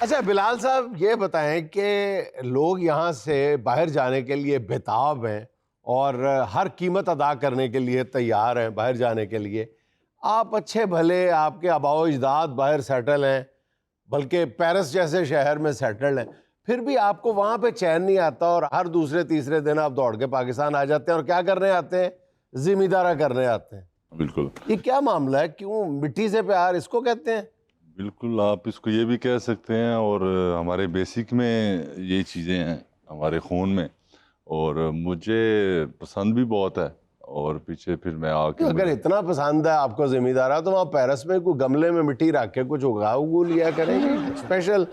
अच्छा बिलाल साहब, ये बताएं कि लोग यहाँ से बाहर जाने के लिए बेताब हैं और हर कीमत अदा करने के लिए तैयार हैं बाहर जाने के लिए। आप अच्छे भले, आपके आबाओ अजदाद बाहर सेटल हैं, बल्कि पेरिस जैसे शहर में सेटल हैं, फिर भी आपको वहाँ पे चैन नहीं आता और हर दूसरे तीसरे दिन आप दौड़ के पाकिस्तान आ जाते हैं और क्या करने आते हैं? जिम्मेदारा करने आते हैं। बिल्कुल, ये क्या मामला है? क्यों मिट्टी से प्यार इसको कहते हैं? बिल्कुल आप इसको ये भी कह सकते हैं और हमारे बेसिक में ये चीज़ें हैं हमारे खून में और मुझे पसंद भी बहुत है और पीछे फिर मैं आके अगर इतना पसंद है आपको जिम्मेदारा, तो वहाँ पेरिस में कोई गमले में मिट्टी रख के कुछ उगा लिया करेंगे स्पेशल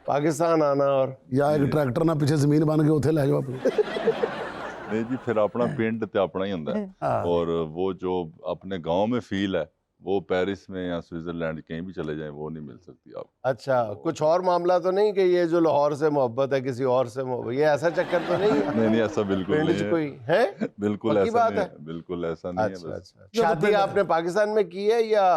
पाकिस्तान आना। और या एक ट्रैक्टर ना पीछे जमीन बन के उथे ले जाओ अपनी। नहीं जी, फिर अपना पिंड तो अपना ही होता है और वो जो अपने गांव में फील है वो पेरिस में या स्विट्जरलैंड कहीं भी चले जाएं वो नहीं मिल सकती आप। अच्छा, कुछ और मामला तो नहीं कि ये जो लाहौर से मोहब्बत है किसी और से मोहब्बत, ये ऐसा चक्कर तो नहीं है? नहीं ऐसा बिल्कुल पिंड नहीं च है। कोई है? बिल्कुल पक्की ऐसा बात नहीं है? है, बिल्कुल ऐसा नहीं अच्छा है बस। अच्छा। शादी आपने पाकिस्तान में की है या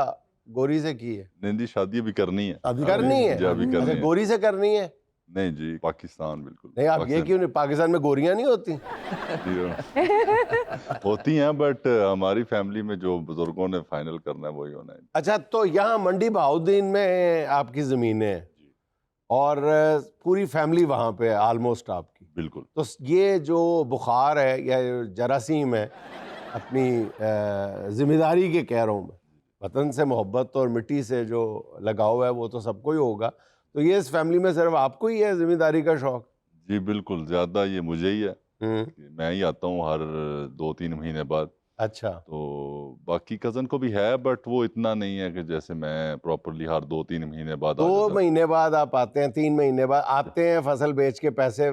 गोरी से की है? नहीं जी, शादी भी करनी है। करनी है? जी अभी करनी अच्छा, है। गोरी से करनी है? नहीं जी, पाकिस्तान बिल्कुल। नहीं, आप ये क्यों नहीं, पाकिस्तान में गोरियां नहीं होती? होती हैं बट हमारी फैमिली में जो बुजुर्गों ने फाइनल करना है वही होना है। अच्छा, तो यहाँ मंडी बहाउद्दीन में आपकी ज़मीनें हैं और पूरी फैमिली वहाँ पे है ऑलमोस्ट आपकी। बिल्कुल। तो ये जो बुखार है या जरासीम है, अपनी जिम्मेदारी के कह रहा हूँ मैं, वतन से मोहब्बत और मिट्टी से जो लगाव है वो तो सबको ही होगा, तो ये इस फैमिली में सिर्फ आपको ही है जिम्मेदारी का शौक? जी बिल्कुल, ज़्यादा ये मुझे ही है। मैं ही आता हूँ हर 2-3 महीने बाद। अच्छा। तो बाकी कज़न को भी है बट वो इतना नहीं है कि जैसे मैं प्रॉपरली हर 2-3 महीने बाद आ 2 जाता हूँ। महीने बाद आप आते हैं, 3 महीने बाद आते हैं, फसल बेच के पैसे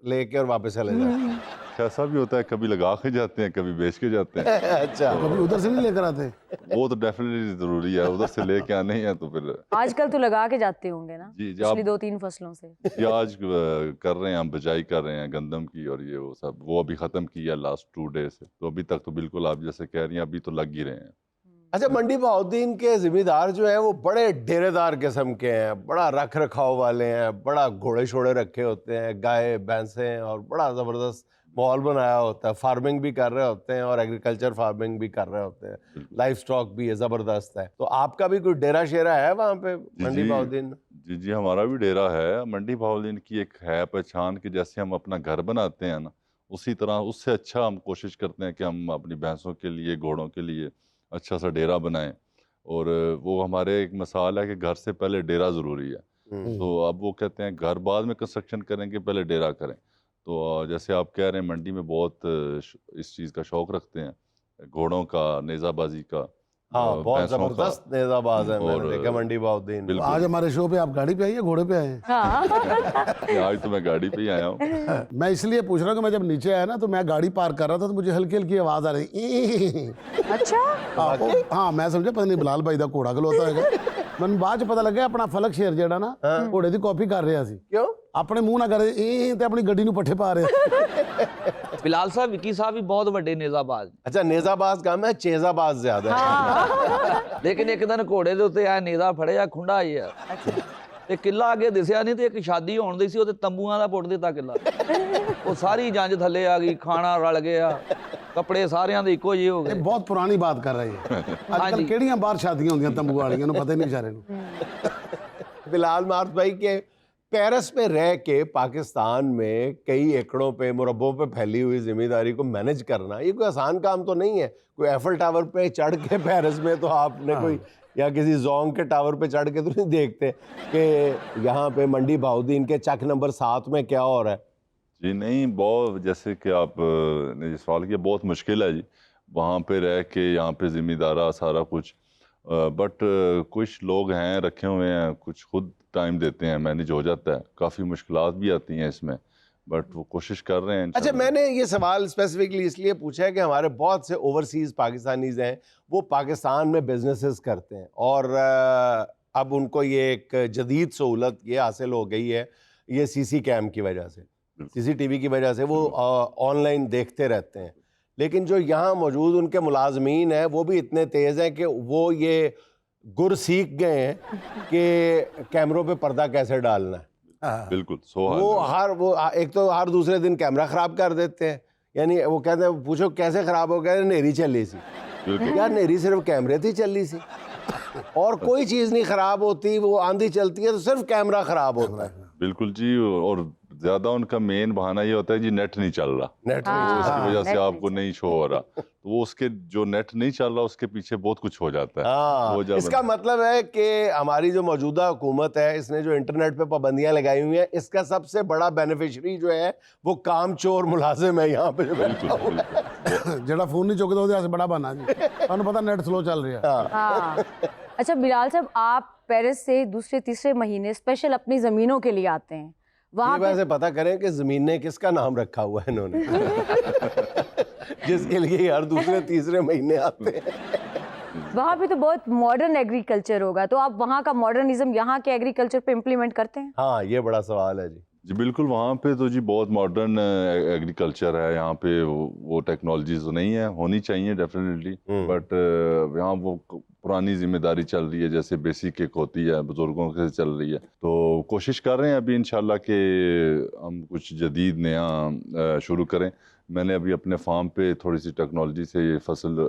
लेके और वापस चले जाते हैं? ऐसा भी होता है, कभी लगा के जाते हैं, कभी बेच के जाते हैं। अच्छा। कभी उधर से नहीं लेकर आते? वो तो डेफिनेटली ज़रूरी है, उधर से लेके आने ही है तो फिर। आजकल तो लगा के जाते होंगे ना जी पिछली 2-3 फसलों से। ये आज कर रहे हैं, हम बिजाई कर रहे हैं गंदम की और ये वो सब, वो अभी ख़त्म किया लास्ट 2 डेज से, तो अभी तक तो बिल्कुल आप जैसे कह रही हैं अभी तो लग ही रहे हैं। अच्छा, मंडी बहाउद्दीन के जिम्मेदार जो हैं वो बड़े डेरेदार किस्म के हैं, बड़ा रख रखाव वाले हैं, बड़ा घोड़े शोड़े रखे होते हैं, गाय भैंसें, और बड़ा ज़बरदस्त माहौल बनाया होता है, फार्मिंग भी कर रहे होते हैं और एग्रीकल्चर फार्मिंग भी कर रहे होते हैं, लाइफ स्टॉक भी है, ज़बरदस्त है। तो आपका भी कोई डेरा शेरा है वहाँ पे मंडी बहाउद्दीन में? जी हमारा भी डेरा है। मंडी बहाउद्दीन की एक है पहचान कि जैसे हम अपना घर बनाते हैं ना, उसी तरह उससे अच्छा हम कोशिश करते हैं कि हम अपनी भैंसों के लिए, घोड़ों के लिए अच्छा सा डेरा बनाएं। और वो हमारे एक मिसाल है कि घर से पहले डेरा ज़रूरी है। तो अब वो कहते हैं घर बाद में कंस्ट्रक्शन करेंगे, पहले डेरा करें। तो जैसे आप कह रहे हैं मंडी में बहुत इस चीज़ का शौक़ रखते हैं, घोड़ों का, नेज़ाबाजी का। हाँ, बहुत ज़बरदस्त नेज़ाबाज है, मैंने देखा मंडी बहाउद्दीन। तो आज हमारे शो पे आप गाड़ी पे आई है, घोड़े पे आए हैं? आज तो मैं गाड़ी पे ही आया हूँ। मैं इसलिए पूछ रहा हूँ कि मैं जब नीचे आया ना तो मैं गाड़ी पार्क कर रहा था तो मुझे हल्की हल्की आवाज आ रही। अच्छा। हाँ, मैं समझा पता नहीं बिलाल भाई दा घोड़ा खलोता है। मैं बाद च पता लगा अपना फलक शेर जेड़ा ना घोड़े की कॉपी कर रहा सी। क्यों? अपने मुंह ना करे ते अपनी गड्डी नूं पट्ठे पा रहे। बिलाल साहब, विकी साहब भी बहुत बड़े नेज़ाबाज। अच्छा, नेज़ाबाज कम है, चेज़ाबाज ज्यादा है। लेकिन एक दिन घोड़े ਦੇ ਉੱਤੇ ਆ ਨੇਜ਼ਾ ਫੜਿਆ ਖੁੰਡਾ ਹੀ ਆ ਤੇ ਕਿੱਲਾ ਅੱਗੇ ਦਿਸਿਆ ਨਹੀਂ ਤੇ ਇੱਕ ਸ਼ਾਦੀ ਹੋਣ ਦੀ ਸੀ, ਉਹਦੇ ਤੰਬੂਆਂ ਦਾ ਪੁੱਟ ਦਿੱਤਾ ਕਿੱਲਾ। ਉਹ ਸਾਰੀ ਜੰਜ ਥੱਲੇ ਆ ਗਈ, ਖਾਣਾ ਰਲ ਗਿਆ, ਕੱਪੜੇ ਸਾਰਿਆਂ ਦੇ ਇੱਕੋ ਜਿਹੇ ਹੋ ਗਏ। बहुत पुरानी बात कर रही है। आजकल केड़ियां बाहर शादियां होंदियां तंबू वालियां नूं पता ही नहीं बेचारे नूं। बिलाल मार्थ भाई के पेरिस में रह के पाकिस्तान में कई एकड़ों पे, मुरब्बों पे फैली हुई जिम्मेदारी को मैनेज करना ये कोई आसान काम तो नहीं है। कोई एफल टावर पे चढ़ के पेरिस में तो आपने कोई, या किसी जोंग के टावर पे चढ़ के तो नहीं देखते कि यहाँ पे मंडी बहाउद्दीन के चक नंबर 7 में क्या हो रहा है? जी नहीं, बहुत जैसे कि आप ने सवाल किया, बहुत मुश्किल है जी वहाँ पे रह के, यहाँ पे जिम्मेदारा सारा कुछ। बट कुछ लोग हैं रखे हुए हैं, कुछ खुद टाइम देते हैं, मैनेज हो जाता है। काफ़ी मुश्किलात भी आती हैं इसमें बट वो कोशिश कर रहे हैं। अच्छा, मैंने ये सवाल स्पेसिफिकली इसलिए पूछा है कि हमारे बहुत से ओवरसीज़ पाकिस्तानीज़ हैं, वो पाकिस्तान में बिजनेसेस करते हैं और अब उनको ये एक जदीद सहूलत ये हासिल हो गई है, ये सीसी कैम की वजह से, सीसीटीवी की वजह से वो ऑनलाइन देखते रहते हैं। लेकिन जो यहाँ मौजूद उनके मुलाजमीन हैं वो भी इतने तेज़ हैं कि वो ये गुर सीख गए हैं कि कैमरों पे पर्दा कैसे डालना है। हाँ। बिल्कुल वो एक तो हर दूसरे दिन कैमरा खराब कर देते हैं, यानी वो कहते हैं पूछो कैसे खराब हो गया, नेरी चली सी। बिल्कुल यार नेरी सिर्फ कैमरे थी चली सी, और कोई चीज नहीं खराब होती, वो आंधी चलती है तो सिर्फ कैमरा खराब होता है। बिल्कुल जी। और ज्यादा उनका मेन बहाना ये होता है जी नेट नहीं चल रहा, नेट हाँ। इसकी वजह से नेट आपको नहीं नहीं शो हो रहा, तो वो उसके जो नेट नहीं चल रहा उसके पीछे बहुत कुछ हो जाता है। हाँ, वो जब इसका मतलब है कि हमारी जो मौजूदा हुकूमत है, इसने जो इंटरनेट पे पाबंदियां लगाई हुई हैं, इसका सबसे बड़ा बेनिफिशियरी जो है वो कामचोर मुलाजिम है यहाँ पे जो बैठा हुआ है। ਜਿਹੜਾ ਫੋਨ ਨਹੀਂ ਚੁੱਕਦਾ ਉਹਦੇ ਵਾਸਤੇ ਬੜਾ ਬਹਾਨਾ ਜੀ, ਤੁਹਾਨੂੰ ਪਤਾ ਨੈਟ ਸਲੋ ਚੱਲ ਰਿਹਾ। हाँ। अच्छा बिलाल साहब, आप पेरिस से दूसरे तीसरे महीने स्पेशल अपनी जमीनों के लिए आते हैं, वहां ये पे वैसे पता करें कि जमीन ने किसका नाम रखा हुआ है इन्होंने जिसके लिए हर दूसरे तीसरे महीने आते हैं। वहां पे तो बहुत मॉडर्न एग्रीकल्चर होगा, तो आप वहां का मॉडर्निज्म यहाँ के एग्रीकल्चर पे इम्प्लीमेंट करते हैं? हाँ, ये बड़ा सवाल है जी। जी बिल्कुल, वहाँ पे तो जी बहुत मॉडर्न एग्रीकल्चर है। यहाँ पे वो टेक्नोलॉजीज नहीं है, होनी चाहिए डेफिनेटली, बट यहाँ वो पुरानी जिम्मेदारी चल रही है, जैसे बेसिक एक होती है बुजुर्गों से चल रही है। तो कोशिश कर रहे हैं अभी इंशाल्लाह कि हम कुछ जदीद नया शुरू करें। मैंने अभी अपने फार्म पे थोड़ी सी टेक्नोलॉजी से ये फसल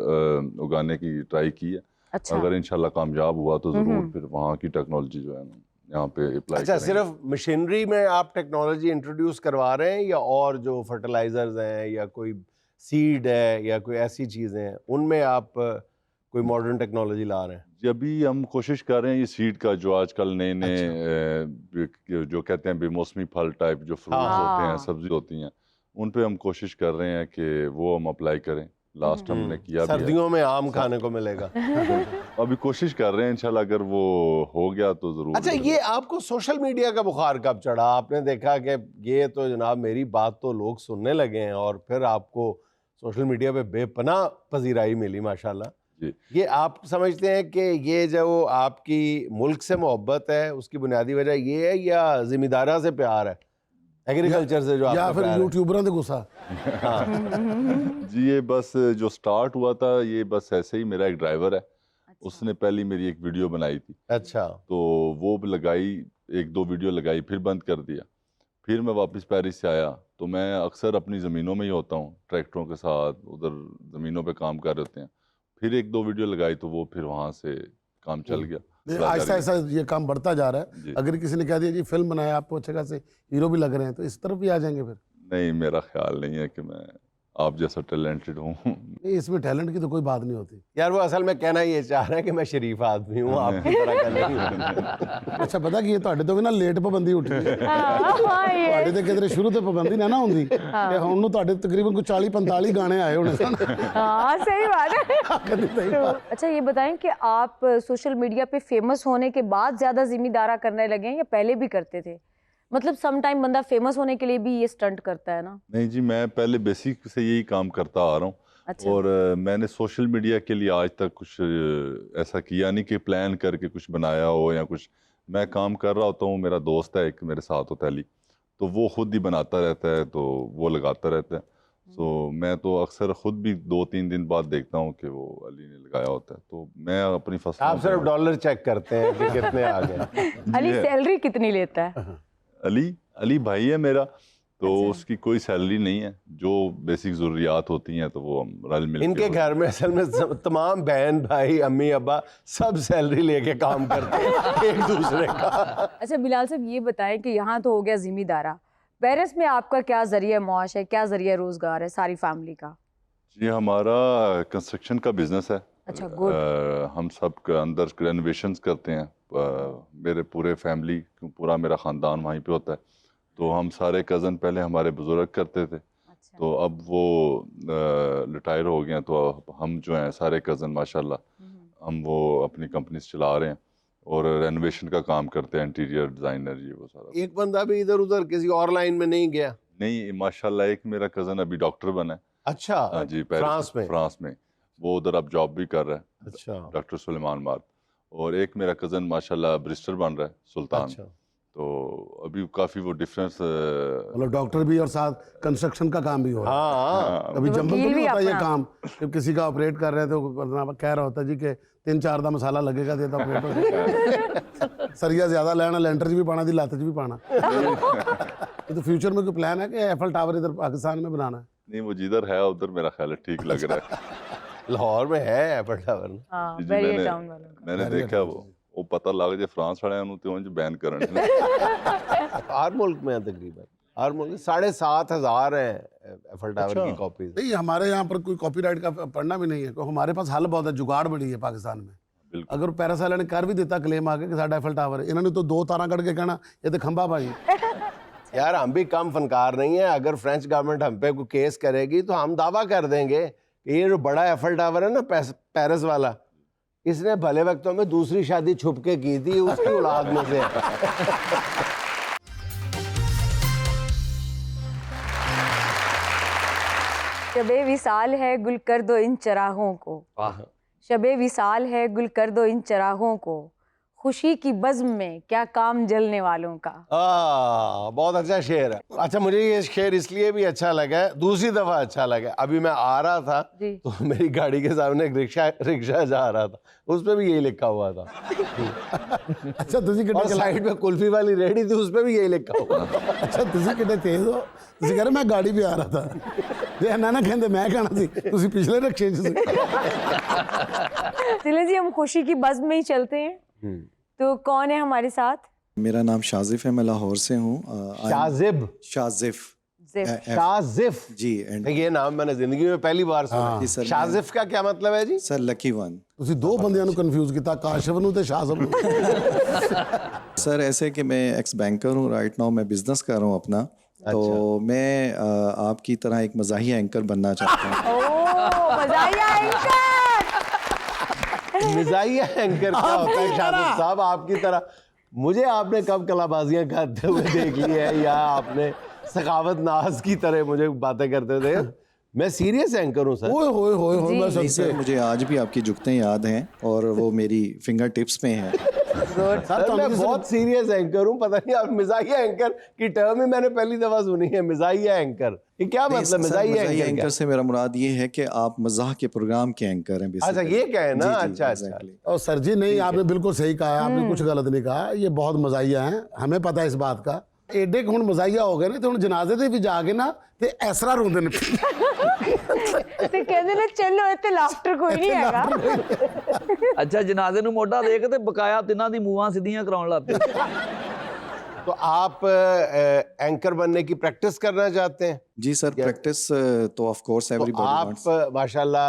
उगाने की ट्राई की है। अच्छा। अगर इंशाल्लाह कामयाब हुआ तो ज़रूर फिर वहाँ की टेक्नोलॉजी जो है ना यहाँ पे अप्लाई अच्छा, करेंगे। सिर्फ मशीनरी में आप टेक्नोलॉजी इंट्रोड्यूस करवा रहे हैं, या और जो फर्टिलाइजर्स हैं या कोई सीड है या कोई ऐसी चीज़ें हैं उनमें आप कोई मॉडर्न टेक्नोलॉजी ला रहे हैं? जी अभी हम कोशिश कर रहे हैं ये सीड का जो आजकल नए नए जो कहते हैं बेमौसमी फल टाइप जो फ्रूट्स हाँ। होते हैं, सब्जी होती हैं, उन पे हम कोशिश कर रहे हैं कि वो हम अप्लाई करें। लास्ट हमने किया भी है। सर्दियों में आम खाने को मिलेगा। अभी कोशिश कर रहे हैं इंशाल्लाह, अगर वो हो गया तो जरूर। अच्छा, ये आपको सोशल मीडिया का बुखार कब चढ़ा? आपने देखा कि ये तो जनाब मेरी बात तो लोग सुनने लगे हैं, और फिर आपको सोशल मीडिया पे बेपनाह पजीराई मिली माशाल्लाह। जी। ये आप समझते हैं कि ये जो आपकी मुल्क से मोहब्बत है उसकी बुनियादी वजह ये है, या जिम्मेदारा से प्यार है, एग्रीकल्चर से जो या आपका फिर प्यार है? यूट्यूबरों ਦੇ ਗੁੱਸਾ। जी ये बस जो स्टार्ट हुआ था ये बस ऐसे ही, मेरा एक ड्राइवर है, उसने पहली मेरी एक वीडियो बनाई थी, अच्छा, तो वो लगाई, एक दो वीडियो लगाई, फिर बंद कर दिया। फिर मैं वापस पेरिस से आया तो मैं अक्सर अपनी ज़मीनों में ही होता हूँ, ट्रैक्टरों के साथ उधर ज़मीनों पे काम कर रहे होते हैं। फिर एक दो वीडियो लगाई तो वो फिर वहाँ से काम चल गया। आहिस्ता आहिस्ता ये काम बढ़ता जा रहा जी। है। अगर किसी ने कह दिया जी फिल्म बनाया, आपको अच्छे खासे हीरो भी लग रहे हैं, तो इस तरफ भी आ जाएंगे फिर? नहीं, मेरा ख्याल नहीं है कि मैं आप जैसा टैलेंटेड हूँ। नहीं, इसमें टैलेंट की तो कोई बात नहीं होती। यार वो असल में कहना ये चाह रहे हैं कि मैं शरीफ आदमी हूँ, आपकी तरह का नहीं हूँ। ਅੱਛਾ ਪਤਾ ਕੀ ਹੈ, ਤੁਹਾਡੇ ਤੋਂ ਵੀ ਨਾ ਲੇਟ ਪਾਬੰਦੀ ਉੱਠੀ ਹੈ। हाँ, ये ਤੁਹਾਡੇ ਤੇ ਕਿਧਰੇ ਸ਼ੁਰੂ ਤੋਂ ਪਾਬੰਦੀ ਨਾ ਹੁੰਦੀ ਤੇ ਹੁਣ ਨੂੰ ਤੁਹਾਡੇ ਤਕਰੀਬਨ ਕੋਈ 40-45 ਗਾਣੇ ਆਏ ਹੋਣੇ ਸਨ। हाँ, सही बात है। कभी सही तो, बात। अच्छा ये बताएं कि आप सोशल मीडिया पे फेमस होने के बाद ज्यादा जिम्मेदारा करने लगे हैं या पहले भी करते थे? मतलब सम टाइम बंदा फेमस होने के लिए भी ये स्टंट करता है ना। नहीं जी, मैं पहले बेसिक से यही काम करता आ रहा हूँ। अच्छा। और मैंने सोशल मीडिया के लिए आज तक कुछ ऐसा किया नहीं कि प्लान करके कुछ बनाया हो या कुछ। मैं काम कर रहा होता हूँ, मेरा दोस्त है एक मेरे साथ होता है अली, तो वो खुद ही बनाता रहता है, तो वो लगाता रहता है। तो मैं तो अक्सर खुद भी 2-3 दिन बाद देखता हूँ कि वो अली ने लगाया होता है, तो मैं अपनी फसल आप सिर्फ डॉलर चेक करते हैं कि कितने आ गए। अली सैलरी कितनी लेता है? अली भाई है मेरा, तो अच्छा। उसकी कोई सैलरी नहीं है, जो बेसिक ज़रूरियात होती हैं तो वो हम रल मिल के इनके घर में असल में तमाम बहन भाई अम्मी अब्बा सब सैलरी लेके काम करते हैं एक दूसरे का। अच्छा बिलाल साहब ये बताएं कि यहाँ तो हो गया जिम्मेदारा, पेरिस में आपका क्या जरिया मुआश है, क्या जरिया रोजगार है सारी फैमिली का? जी हमारा कंस्ट्रक्शन का बिजनेस है। अच्छा, गुड। हम सब के अंदर रेनोवेशंस करते हैं। मेरे पूरे फैमिली, पूरा मेरा ख़ानदान वहीं पे होता है। तो हम सारे कज़न पहले हमारे बुजुर्ग करते थे, अच्छा। तो अब वो रिटायर हो गए हैं, तो हम जो हैं सारे कज़न माशाल्लाह हम वो अपनी कंपनीज चला रहे हैं और रेनोवेशन का काम करते हैं, इंटीरियर डिज़ाइनर, ये वो सारा। एक बंदा भी इधर उधर किसी और लाइन में नहीं गया? नहीं, माशाल्लाह एक मेरा कज़न अभी डॉक्टर बना है। अच्छा, हाँ जी, फ्रांस में? फ्रांस में वो उधर अब जॉब भी कर रहा है, अच्छा डॉक्टर सुलेमान मार्ग। और एक मेरा कज़न माशाल्लाह ब्रिस्टर बन रहा है, सुल्तान। अच्छा। तो अभी काफ़ी वो डिफरेंस मतलब डॉक्टर भी और साथ कंस्ट्रक्शन का काम भी हो रहा है। हाँ कभी तो जंबल तो वकील नहीं भी होता ये अपना। काम कि किसी का ऑपरेट कर रहे थे तो कह रहा होता जी कि 3-4 ਦਾ मसाला लगेगा तो ऑपरेट हो जाएगा। सरिया ज्यादा लेना लेंटर च भी पाना दी लात च भी पाना। तो फ्यूचर में कोई प्लान है कि एफएल टावर इधर पाकिस्तान में बनाना है? नहीं, वो जिधर है उधर मेरा ख्याल है ठीक लग रहा है। लाहौर में है एफल टावर ना। हाँ जी, बैरियर मैंने टाउन वालों का। मैंने देखा वो पता लग जाए फ्रांस वाले उन्होंने तो उन्हें बैन करने हर मुल्क में है तकरीबन, हर मुल्क 7,500 हैं एफल टावर अच्छा। की कॉपीज। नहीं हमारे यहाँ पर कोई कॉपीराइट का पढ़ना भी नहीं है, क्योंकि हमारे पास हल बहुत है, जुगाड़ बड़ी है पाकिस्तान में। बिल्कुल। अगर पैरिस वाले ने कर भी दिता क्लेम आके कि साडा एफएल टावर है, इन्होंने तो 2 तारा कट के कहना ये तो खंबा भाई। यार हम भी कम फनकार नहीं है, अगर फ्रेंच गवर्नमेंट हम पे कोई केस करेगी तो हम दावा कर देंगे कि ये जो बड़ा एफल टावर है ना पेरिस वाला, इसने भले वक्तों में दूसरी शादी छुप के की थी, उसकी औलाद में से है। शबे विसाल है गुल कर दो इन चराहों को, शबे विसाल है गुल कर दो इन चराहों को, खुशी की बज़्म में क्या काम जलने वालों का। बहुत अच्छा शेर है। अच्छा मुझे ये शेर इसलिए भी अच्छा लगा है, दूसरी दफा अच्छा लगा। अभी मैं आ रहा था जी। तो मेरी गाड़ी के सामने एक रिक्शा जा रहा था, उस पे भी यही लिखा हुआ था। अच्छा तुझी और कितने साइड में कुल्फी वाली रेडी थी, उस पे भी यही लिखा हुआ था। अच्छा तुझी कितने तेज हो, तुझी कह रहे मैं गाड़ी पे आ रहा था ते ना कहते मैं कहना सी तुझी पिछले रिक्शे च सी। चलिए जी हम खुशी की बज़्म में ही चलते हैं। तो कौन है हमारे साथ? मेरा नाम शाजिफ है, मैं लाहौर से हूँ। शाजिब, शाजिफ जिफ। शाजिफ जी एंड ये नाम मैंने जिंदगी में पहली बार जी सुना। सर, शाजिफ का क्या मतलब है जी? Sir lucky one. ਤੁਸੀਂ ਦੋ ਬੰਦਿਆਂ ਨੂੰ ਕਨਫਿਊਜ਼ ਕੀਤਾ, ਕਾਸ਼ਫ ਨੂੰ ਤੇ ਸ਼ਾਜ਼ਬ ਨੂੰ। सर ऐसे कि मैं एक्स बैंकर हूँ, राइट नाउ मैं बिजनेस कर रहा हूँ अपना। तो मैं आपकी तरह एक मज़ाहिया एंकर बनना चाहता हूँ। ओह मज़ाहिया एंकर। मिजाइया एंकर क्या होता है शाजिब साहब आपकी तरह? मुझे आपने कब कलाबाजियां करते हुए देख ली है, या आपने सखावत नाज की तरह मुझे बातें करते थे? मैं सीरियस एंकर हूँ सर। ओए होए होए होए मैं नहीं सबसे सर, मुझे आज भी आपकी जुगतें याद हैं और वो मेरी फिंगर टिप्स में हैं। सर मैं बहुत सीरियस एंकर हूँ, पता नहीं आप मिजाइया एंकर की टर्म ही मैंने पहली दफा सुनी है। मिजाइया एंकर ये क्या नहीं, मतलब? सर, मिजाइया मज़ाहिया एंकर एंकर से मेरा मुराद ये है कि आप मज़ाह के प्रोग्राम के एंकर हैं अच्छा basically। ये क्या है ना? जी, जी, अच्छा अच्छा। exactly। और सर जी नहीं, आपने बिल्कुल सही कहा, आपने कुछ गलत नहीं कहा, ये बहुत मज़ाहिया हैं, हमें पता है इस बात का। एडे हुण मज़ाहिया हो गए ने, तो हुण जनाजे ते भी जाके ना ते ऐसरा रोंदे ने। ਤੇ ਕਹਿੰਦੇ ਨੇ ਚਲੋ ਇੱਥੇ ਲਾਫਟਰ ਕੋਈ ਨਹੀਂ ਹੈਗਾ। ਅੱਛਾ ਜਨਾਜ਼ੇ ਨੂੰ ਮੋਢਾ ਦੇ ਕੇ ਤੇ ਬਕਾਇਆ ਤਿੰਨਾਂ ਦੀ ਮੂੰਹਾਂ ਸਿੱਧੀਆਂ ਕਰਾਉਣ ਲੱਗ ਪਏ। तो आप एंकर बनने की प्रैक्टिस करना चाहते हैं? जी सर, प्रैक्टिस तो ऑफ कोर्स तो एवरीबॉडी आप वांट्स। माशाल्लाह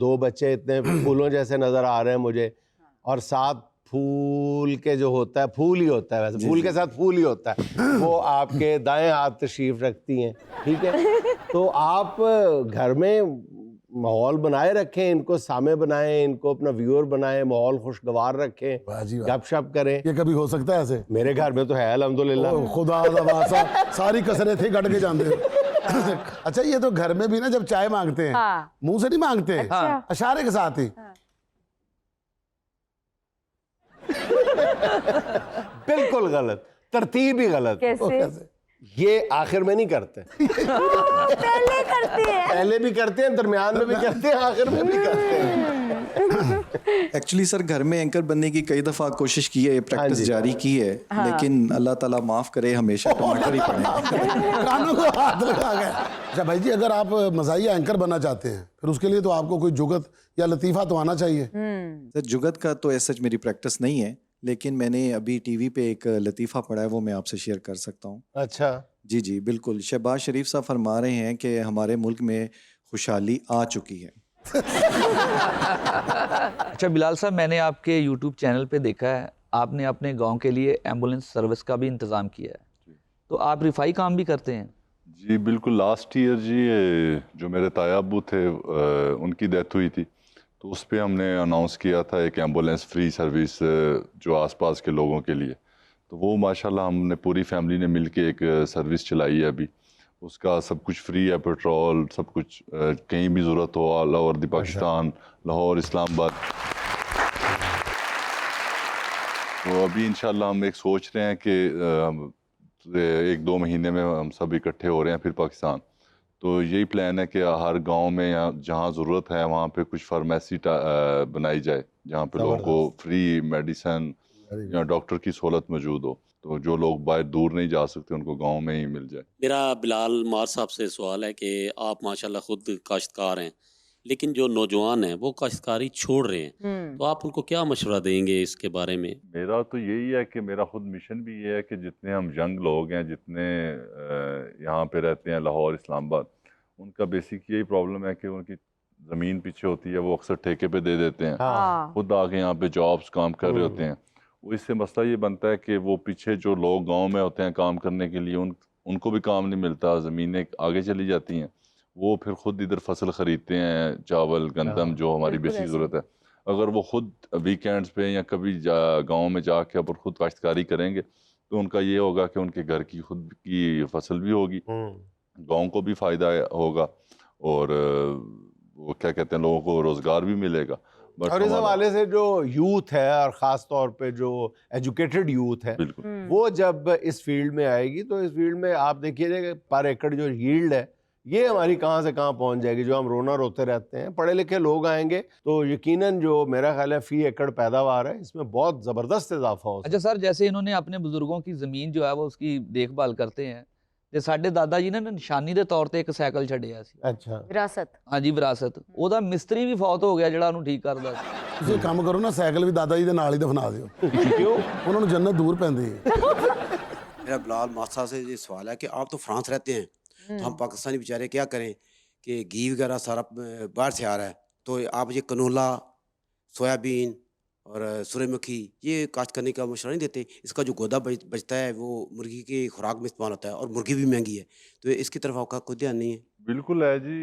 2 बच्चे इतने फूलों जैसे नजर आ रहे हैं मुझे, और 7 फूल के जो होता है, फूल ही होता है वैसे, फूल के साथ फूल ही होता है, वो आपके दाएं हाथ तशरीफ रखती हैं, ठीक है? तो आप घर में माहौल बनाए रखें, इनको सामे बनाएं, इनको अपना व्यूअर बनाएं, माहौल खुशगवार रखें, वाह जी वाह। गपशप करें। ये कभी हो सकता है ऐसे? मेरे घर में तो है अल्हम्दुलिल्लाह। ओ, खुदा दा वास्ता, सारी कसरें थे कट के जानते हो। अच्छा ये तो घर में भी ना जब चाय मांगते हैं, हाँ। मुंह से नहीं मांगते, अच्छा। इशारे के साथ ही। बिल्कुल गलत, तरतीब ही गलत। कैसे? ये आखिर में नहीं करते, पहले करते हैं। पहले भी करते हैं, दरमियान में भी करते हैं, आखिर में भी करते हैं। एक्चुअली सर घर में एंकर बनने की कई दफ़ा कोशिश की है, प्रैक्टिस जी। जारी की है, लेकिन अल्लाह ताला माफ़ करे हमेशा टमाटर ही पड़े। कानों को हाथ लगा गया। अच्छा भाई जी, अगर आप मज़ाहिया एंकर बनना चाहते हैं, फिर उसके लिए तो आपको कोई जुगत या लतीफ़ा तो आना चाहिए। सर जुगत का तो ऐसा मेरी प्रैक्टिस नहीं है, लेकिन मैंने अभी टीवी पे एक लतीफ़ा पढ़ा है, वो मैं आपसे शेयर कर सकता हूँ। अच्छा जी जी बिल्कुल। शहबाज शरीफ साहब फरमा रहे हैं कि हमारे मुल्क में खुशहाली आ चुकी है। अच्छा बिलाल साहब, मैंने आपके यूट्यूब चैनल पे देखा है आपने अपने गांव के लिए एम्बुलेंस सर्विस का भी इंतज़ाम किया है, तो आप रिफाई काम भी करते हैं? जी बिल्कुल। लास्ट ईयर जी जो मेरे ताया अब्बू थे उनकी डेथ हुई थी, तो उस पर हमने अनाउंस किया था एक एम्बुलेंस फ्री सर्विस जो आसपास के लोगों के लिए। तो वो माशाल्लाह हमने पूरी फैमिली ने मिलके एक सर्विस चलाई है अभी। उसका सब कुछ फ्री है, पेट्रोल सब कुछ, कहीं भी ज़रूरत हो all over the Pakistan, Lahore, Islamabad. तो अभी इंशाल्लाह हम एक सोच रहे हैं कि 1-2 महीने में हम सब इकट्ठे हो रहे हैं फिर पाकिस्तान। तो यही प्लान है कि हर गांव में या जहां ज़रूरत है वहां पे कुछ फार्मेसी बनाई जाए, जहां पे लोगों को फ्री मेडिसिन या डॉक्टर की सहूलत मौजूद हो, तो जो लोग बाहर दूर नहीं जा सकते उनको गांव में ही मिल जाए। मेरा बिलाल मार साहब से सवाल है कि आप माशाल्लाह खुद काश्तकार हैं, लेकिन जो नौजवान हैं वो काश्तकारी छोड़ रहे हैं, तो आप उनको क्या मशवरा देंगे इसके बारे में? मेरा तो यही है कि मेरा खुद मिशन भी ये है कि जितने हम यंग लोग हैं, जितने यहाँ पे रहते हैं लाहौर इस्लामाबाद, उनका बेसिक यही प्रॉब्लम है कि उनकी ज़मीन पीछे होती है, वो अक्सर ठेके पे दे देते हैं, हाँ खुद आके यहाँ पे जॉब्स काम कर रहे होते हैं। वो इससे मसला ये बनता है कि वो पीछे जो लोग गांव में होते हैं काम करने के लिए, उनको भी काम नहीं मिलता, ज़मीनें आगे चली जाती हैं, वो फिर खुद इधर फसल ख़रीदते हैं, चावल गंदम जो हमारी बिल्कुल बेसिक ऐसे। ज़रूरत है। अगर वो खुद वीकेंड्स पे या कभी गांव में जाके अब खुद काश्तकारी करेंगे तो उनका ये होगा कि उनके घर की खुद की फसल भी होगी, गांव को भी फ़ायदा होगा और वो क्या कहते हैं, लोगों को रोज़गार भी मिलेगा। बट और इस हमारा हवाले से जो यूथ है और ख़ास तौर पे जो एजुकेटेड यूथ है, बिल्कुल वो जब इस फील्ड में आएगी तो इस फील्ड में आप देखिए कि पर एकड़ जो यील्ड है ये हमारी कहाँ से कहाँ पहुँच जाएगी। जो हम रोना रोते रहते हैं, पढ़े लिखे लोग आएंगे तो यकीनन जो मेरा ख्याल है फ़ी एकड़ पैदावार है इसमें बहुत ज़बरदस्त इजाफा हो अच्छा सर, जैसे इन्होंने अपने बुजुर्गों की ज़मीन जो है वो उसकी देखभाल करते हैं, ਤੇ ਸਾਡੇ ਦਾਦਾ ਜੀ ਨੇ ਨਾ ਨਿਸ਼ਾਨੀ ਦੇ ਤੌਰ ਤੇ ਇੱਕ ਸਾਈਕਲ ਛੱਡਿਆ ਸੀ। अच्छा विरासत। ਹਾਂਜੀ ਵਿਰਾਸਤ, ਉਹਦਾ ਮਿਸਤਰੀ ਵੀ ਫੌਤ ਹੋ ਗਿਆ ਜਿਹੜਾ ਉਹਨੂੰ ਠੀਕ ਕਰਦਾ ਸੀ। ਤੁਸੀਂ ਇੱਕ ਕੰਮ ਕਰੋ ਨਾ, ਸਾਈਕਲ ਵੀ ਦਾਦਾ ਜੀ ਦੇ ਨਾਲ ਹੀ ਦਫਨਾ ਦਿਓ, क्यों? ਉਹਨਾਂ ਨੂੰ ਜੰਨਤ ਦੂਰ ਪੈਂਦੀ ਹੈ। मेरा बिलाल मासा से ये सवाल है कि आप तो फ्रांस रहते हैं, तो हम पाकिस्तानी बेचारे क्या करें कि घी वगैरह सारा बाहर से आ रहा है, तो आप ये कनोला, सोयाबीन और सूरजमुखी ये काश्त करने का मशवरा नहीं देते? इसका जो गोदा बचता है वो मुर्गी की खुराक में इस्तेमाल होता है और मुर्गी भी महंगी है, तो इसकी तरफ आपका कोई ध्यान नहीं है? बिल्कुल है जी,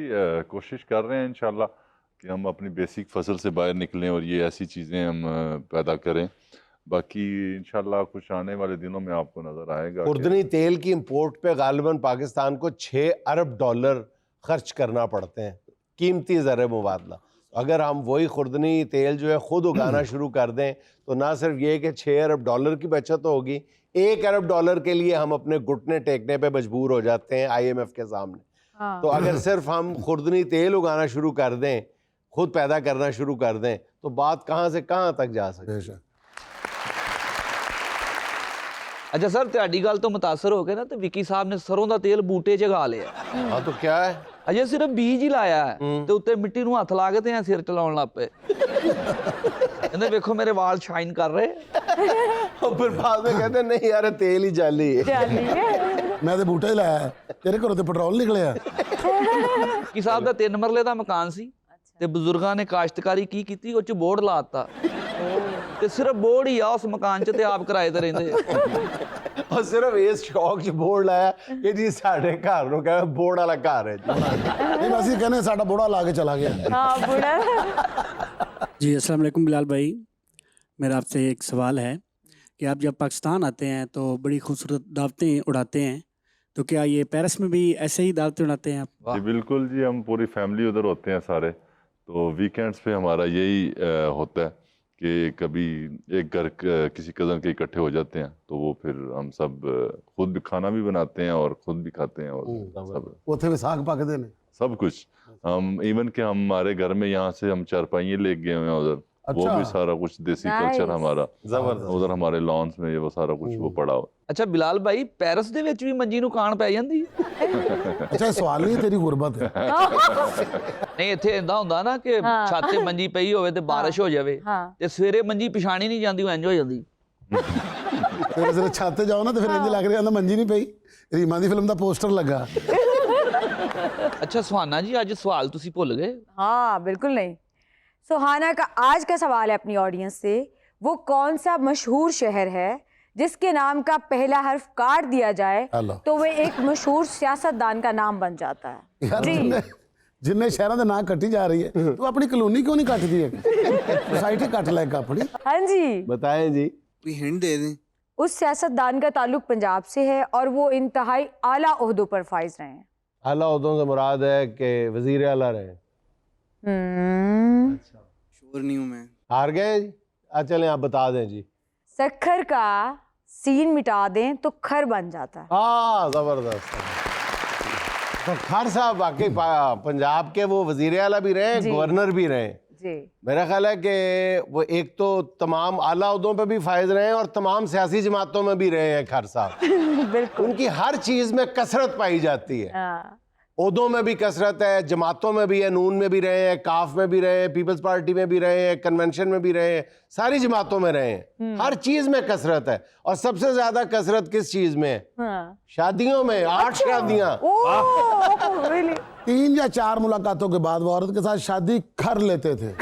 कोशिश कर रहे हैं इंशाल्लाह कि हम अपनी बेसिक फसल से बाहर निकलें और ये ऐसी चीज़ें हम पैदा करें। बाकी इंशाल्लाह कुछ आने वाले दिनों में आपको नज़र आएगा कि खुर्दनी तेल की इंपोर्ट पे गालिबन पाकिस्तान को $6 अरब खर्च करना पड़ते हैं, कीमती ज़र मुबादला। अगर हम वही खुर्दनी तेल जो है ख़ुद उगाना शुरू कर दें तो ना सिर्फ ये कि $6 अरब की बचत होगी, $1 अरब के लिए हम अपने घुटने टेकने पे मजबूर हो जाते हैं IMF के सामने। हाँ। तो अगर सिर्फ हम खुर्दनी तेल उगाना शुरू कर दें, खुद पैदा करना शुरू कर दें, तो बात कहाँ से कहाँ तक जा सकती है। बेशक। ਅੱਛਾ ਸਰ, ਤੁਹਾਡੀ ਗੱਲ ਤੋਂ ਮੁਤਾਸਰ ਹੋ ਕੇ ਨਾ ਤੇ ਵਿੱਕੀ ਸਾਹਿਬ ਨੇ ਸਰੋਂ ਦਾ ਤੇਲ ਬੂਟੇ 'ਚ ਗਾ ਲਿਆ। हाँ तो क्या है, ਅਜੇ ਸਿਰਫ ਬੀਜ ਹੀ ਲਾਇਆ ਹੈ ਤੇ ਉੱਤੇ ਮਿੱਟੀ ਨੂੰ ਹੱਥ ਲਾ ਕੇ ਤੇ ਐ ਸਿਰ ਚਲਾਉਣ ਲੱਗ ਪਏ। ਕਹਿੰਦੇ ਵੇਖੋ ਮੇਰੇ ਵਾਲ ਸ਼ਾਈਨ ਕਰ ਰਹੇ। और फिर बाद में कहते हैं नहीं यार तेल ही जाली है। जाली है। ਮੈਂ ਤੇ ਬੂਟਾ ਹੀ ਲਾਇਆ ਹੈ, ਤੇਰੇ ਘਰੋਂ ਤੇ ਪੈਟਰੋਲ ਨਿਕਲਿਆ। ਵਿੱਕੀ ਸਾਹਿਬ ਦਾ 3 ਮਰਲੇ ਦਾ ਮਕਾਨ ਸੀ ਤੇ ਬਜ਼ੁਰਗਾਂ ਨੇ ਕਾਸ਼ਤਕਾਰੀ ਕੀ ਕੀਤੀ, ਉਹ 'ਚ ਬੋਰਡ ਲਾਤਾ ਤੇ ਸਿਰਫ ਬੋਰਡ ਹੀ ਆ ਉਸ ਮਕਾਨ 'ਚ ਤੇ ਆਪ ਕਿਰਾਏ ਤੇ ਰਹਿੰਦੇ ਆ। और सिर्फ इस शौक च बोर्ड लाया कि जी साढ़े घर नु कह बोर्ड वाला घर है जी। ਨਹੀਂ ਬਸ ਇਹ ਕਹਿੰਦੇ ਸਾਡਾ ਬੋੜਾ ਲਾ ਕੇ ਚਲਾ ਗਿਆ। हाँ बुढ़ा। जी अस्सलाम वालेकुम बिलाल भाई, मेरा आपसे एक सवाल है कि आप जब पाकिस्तान आते हैं तो बड़ी खूबसूरत दावतें उड़ाते हैं, तो क्या ये पेरिस में भी ऐसे ही दावतें उड़ाते हैं आप? जी बिल्कुल जी, हम पूरी फैमिली उधर होते हैं सारे, तो वीकेंड्स पे हमारा यही होता है कि कभी एक घर किसी कज़न के इकट्ठे हो जाते हैं, तो वो फिर हम सब खुद भी खाना भी बनाते हैं और खुद भी खाते हैं और सब ਉੱਥੇ ਵੀ ਸਾਗ ਪੱਕਦੇ ਨੇ। सब कुछ। हम इवन के हमारे घर में यहाँ से हम चारपाइयाँ ले गए हुए हैं उधर, वो अच्छा। भी सारा कुछ देसी Nice. कल्चर हमारा जबरदस्त। उधर हमारे लॉन्स में ये वो सारा कुछ वो पड़ा हुआ। ਅੱਛਾ ਬਿਲਾਲ ਭਾਈ, ਪੈਰਿਸ ਦੇ ਵਿੱਚ ਵੀ ਮੰਜੀ ਨੂੰ ਕਾਣ ਪੈ ਜਾਂਦੀ ਹੈ? ਅੱਛਾ ਇਹ ਸਵਾਲ ਨਹੀਂ, ਤੇਰੀ ਗੁਰਬਤ ਹੈ। ਨਹੀਂ, ਇੱਥੇ ਇਦਾਂ ਹੁੰਦਾ ਨਾ ਕਿ ਹਾਂ। ਛੱਤ ਤੇ ਮੰਜੀ ਪਈ ਹੋਵੇ ਤੇ ਬਾਰਿਸ਼ ਹੋ ਜਾਵੇ हाँ। ਤੇ ਸਵੇਰੇ ਮੰਜੀ ਪਛਾਣੀ ਨਹੀਂ ਜਾਂਦੀ, ਉਹ ਇੰਜ ਹੋ ਜਾਂਦੀ। ਫਿਰ ਜਦੋਂ ਛੱਤ ਤੇ ਜਾਓ ਨਾ ਤੇ ਫਿਰ ਇੰਜ ਲੱਗ ਰਿਹਾ ਹੁੰਦਾ ਮੰਜੀ ਨਹੀਂ ਪਈ, ਰੀਮਾ ਦੀ ਫਿਲਮ ਦਾ ਪੋਸਟਰ ਲੱਗਾ। ਅੱਛਾ ਸੁਹਾਨਾ ਜੀ, ਅੱਜ ਸਵਾਲ ਤੁਸੀਂ ਭੁੱਲ ਗਏ। हाँ बिल्कुल नहीं। सुहाना का आज का सवाल है अपनी ऑडियंस से, वो कौन सा मशहूर शहर है जिसके नाम का पहला हर्फ काट दिया जाए हेलो। तो वो एक मशहूर सियासतदान का नाम बन जाता है? ਯਾਰ जी। ਜਿੰਨੇ ਸ਼ਹਿਰਾਂ ਦੇ ਨਾਂ ਕੱਟੀ ਜਾ ਰਹੀ ਹੈ, ਤੂੰ ਆਪਣੀ ਕਲੋਨੀ ਕਿਉਂ नहीं ਕੱਟਦੀ ਹੈ? सोसाइटी ਕੱਟ ਲੈ ਇੱਕ ਆਪਣੀ। हाँ जी। बताएं जी। कोई हिंट दे दें। उस सियासतदान का ताल्लुक पंजाब से है और वो इंतहाई आला ओहदों पर फाइज रहे हैं। आला ओहदों से मुराद है कि वजीर आला रहे। हम्म। श्योर नहीं हूँ मैं। हार गए जी? चलें आप बता दें जी। सक्खर का सीन मिटा दें तो खर बन जाता है। हाँ, जबरदस्त। तो खर साहब वाकई पंजाब के वो वजीर आला भी रहे, जी। गवर्नर भी रहे। जी। मेरा ख्याल है कि वो एक तो तमाम आला उहदों पे भी फायज रहे हैं और तमाम सियासी जमातों में भी रहे हैं खर साहब। बिल्कुल। उनकी हर चीज में कसरत पाई जाती है। हाँ। ओहदों में भी कसरत है, जमातों में भी है, नून में भी रहे हैं, काफ में भी रहे हैं, पीपल्स पार्टी में भी रहे हैं, कन्वेंशन में भी रहे हैं, सारी जमातों में रहे हैं। हर चीज में कसरत है। और सबसे ज्यादा कसरत किस चीज में है? हाँ। शादियों में। 8 शादियां। ओह, really? 3 या 4 मुलाकातों के बाद वो औरत के साथ शादी कर लेते थे।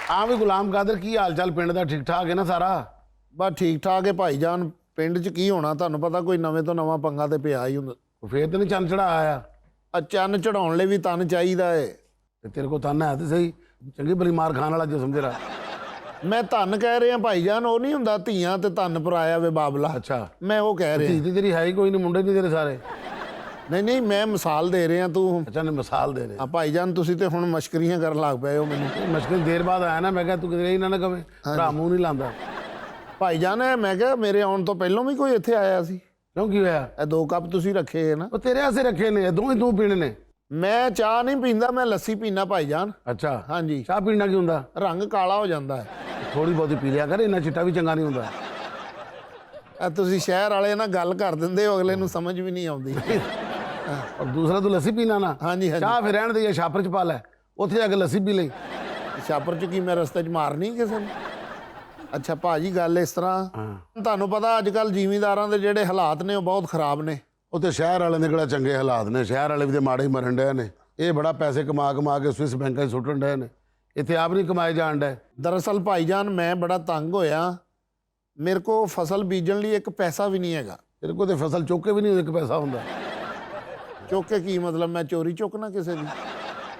हाँ भी गुलाम कादर की हाल चाल पिंड ਦਾ ਠੀਕ ਠਾਕ ਹੈ ਨਾ ਸਾਰਾ? ਬਸ ਠੀਕ ਠਾਕ ਹੈ ਭਾਈ ਜਾਨ। ਪਿੰਡ 'ਚ ਕੀ ਹੋਣਾ, ਤੁਹਾਨੂੰ ਪਤਾ ਕੋਈ ਨਵੇਂ ਤੋਂ ਨਵਾਂ ਪੰਗਾ ਤੇ ਪਿਆ ਹੀ ਹੁੰਦਾ। ਫੇਰ ਤੇ ਨਹੀਂ ਚੰਨ ਚੜਾ ਆਇਆ? ਚੰਨ ਚੜਾਉਣ ਲਈ ਵੀ ਤਨ ਚਾਹੀਦਾ ਏ। ਤੇ ਤੇਰੇ ਕੋ ਤਨ ਹੈ ਤੇ ਸਹੀ, ਚੰਗੀ ਬਲੀ ਮਾਰ ਖਾਣ ਵਾਲਾ ਜਿਸਮ ਤੇਰਾ। ਮੈਂ ਧੰਨ ਕਹਿ ਰਿਹਾ ਭਾਈ ਜਾਨ, ਉਹ ਨਹੀਂ ਹੁੰਦਾ ਧੀਆਂ ਤੇ ਧੰਨ ਪਰਾਇਆ ਵੇ ਬਾਬਲਾ। ਅੱਛਾ, ਮੈਂ ਉਹ ਕਹਿ ਰਿਹਾ। ਧੀ ਤੇ ਤੇਰੀ ਹੈ ਹੀ ਕੋਈ ਨਹੀਂ, ਮੁੰਡੇ ਨਹੀਂ ਤੇਰੇ ਸਾਰੇ। ਨਹੀਂ ਨਹੀਂ, ਮੈਂ ਮਿਸਾਲ ਦੇ ਰਿਹਾ। ਤੂੰ ਅੱਛਾ ਨੇ ਮਿਸਾਲ ਦੇ ਰਹੇ। ਆ ਭਾਈ ਜਾਨ, ਤੁਸੀਂ ਤੇ ਹੁਣ ਮਸ਼ਕਰੀਆਂ ਕਰਨ ਲੱਗ ਪਏ ਹੋ ਮੈਨੂੰ। ਮੁਸ਼ਕਿਲ ਦੇਰ ਬਾਅਦ ਆਇਆ ਨਾ, ਮੈਂ ਕਿਹਾ ਤੂੰ ਕਿਤੇ ਹੀ ਨਾ ਕਵੇ ਭਰਾ ਮੂੰਹ ਨਹੀਂ ਲਾਂਦਾ। ਭਾਈ ਜਾਨ, ਮੈਂ ਕਿਹਾ ਮੇਰੇ ਆਉਣ ਤੋਂ ਪਹਿਲਾਂ ਵੀ ਕੋਈ ਇੱਥੇ ਆਇਆ ਸੀ? ਕਿਉਂ ਕੀ ਹੋਇਆ? ਇਹ 2 ਕੱਪ ਤੁਸੀਂ ਰੱਖੇ ਹੈ ਨਾ? ਉਹ ਤੇਰੇ ਆਸੇ ਰੱਖੇ ਨੇ, ਦੋਵੇਂ ਤੂੰ ਪੀਣੇ ਨੇ। ਮੈਂ ਚਾਹ ਨਹੀਂ ਪੀਂਦਾ, ਮੈਂ ਲੱਸੀ ਪੀਣਾ ਭਾਈ ਜਾਨ। ਅੱਛਾ, ਹਾਂਜੀ। ਚਾਹ ਪੀਣਾ ਕੀ ਹੁੰਦਾ? ਰੰਗ ਕਾਲਾ ਹੋ ਜਾਂਦਾ ਹੈ। ਥੋੜੀ ਬਹੁਤੀ ਪੀ ਲਿਆ ਕਰ, ਇੰਨਾ ਚਿੱਟਾ ਵੀ ਚੰਗਾ ਨਹੀਂ ਹੁੰਦਾ। ਆ ਤੁਸੀਂ ਸ਼ਹਿਰ ਵਾਲੇ ਨਾਲ ਗੱਲ ਕਰ ਦਿੰਦੇ ਹੋ, ਅਗਲੇ ਨੂੰ ਸਮਝ ਵੀ ਨਹੀਂ ਆਉਂਦੀ। ਔਰ ਦੂਸਰਾ ਤੂੰ ਲੱਸੀ ਪੀਣਾ ਨਾ। ਹਾਂਜੀ ਹਾਂਜੀ। ਚਾਹ ਫਿਰ ਰਹਿਣ ਦੇ, ਜਾਂ ਛਾਪਰ ਚ ਪਾ ਲੈ, ਉੱਥੇ ਜਾ ਕੇ ਲੱਸੀ ਪੀ ਲਈ। ਛਾਪਰ 'ਚ ਕੀ ਮੈਂ ਰਸਤੇ 'ਚ ਮਾਰਨੀ ਕਿਸੇ ਨੂੰ? ਅੱਛਾ ਭਾਜੀ, ਗੱਲ ਇਸ ਤਰ੍ਹਾਂ, ਤੁਹਾਨੂੰ ਪਤਾ ਅੱਜ ਕੱਲ ਜ਼ਿਮੀਂਦਾਰਾਂ ਦੇ ਜਿਹੜੇ ਹਾਲਾਤ ਨੇ ਉਹ ਬਹੁਤ ਖਰਾਬ ਨੇ। ਉੱਥੇ ਸ਼ਹਿਰ ਵਾਲੇ ਦੇ ਕਿਹੜਾ ਚੰਗੇ ਹਾਲਾਤ ਨੇ? ਸ਼ਹਿਰ ਵਾਲੇ ਵੀ ਤੇ ਮਾੜੇ ਹੀ ਮਰਨ ਡਏ ਨੇ। ਇਹ ਬੜਾ ਪੈਸੇ ਕਮਾ ਕਮਾ ਕੇ ਸਵਿਸ ਬੈਂਕਾਂ 'ਚ ਸੁੱਟਣ ਡਏ ਨੇ, ਇੱਥੇ ਆਪ ਨਹੀਂ ਕਮਾਏ ਜਾਣ ਡਏ। ਦਰਅਸਲ ਭਾਈਜਾਨ, ਮੈਂ ਬੜਾ ਤੰਗ ਹੋਇਆ। ਮੇਰੇ ਕੋ ਫਸਲ ਬੀਜਣ ਲਈ ਇੱਕ ਪੈਸਾ ਵੀ ਨਹੀਂ ਹੈਗਾ। ਤੇਰੇ ਕੋਲ ਤੇ ਫਸਲ ਚੁੱਕ ਕੇ ਵੀ ਨਹੀਂ ਇੱਕ ਪੈਸਾ ਹੁੰਦਾ। ਚੁੱਕ ਕੇ ਕੀ ਮਤਲਬ, ਮੈਂ ਚੋਰੀ ਚੁੱਕਣਾ ਕਿਸੇ ਦੀ?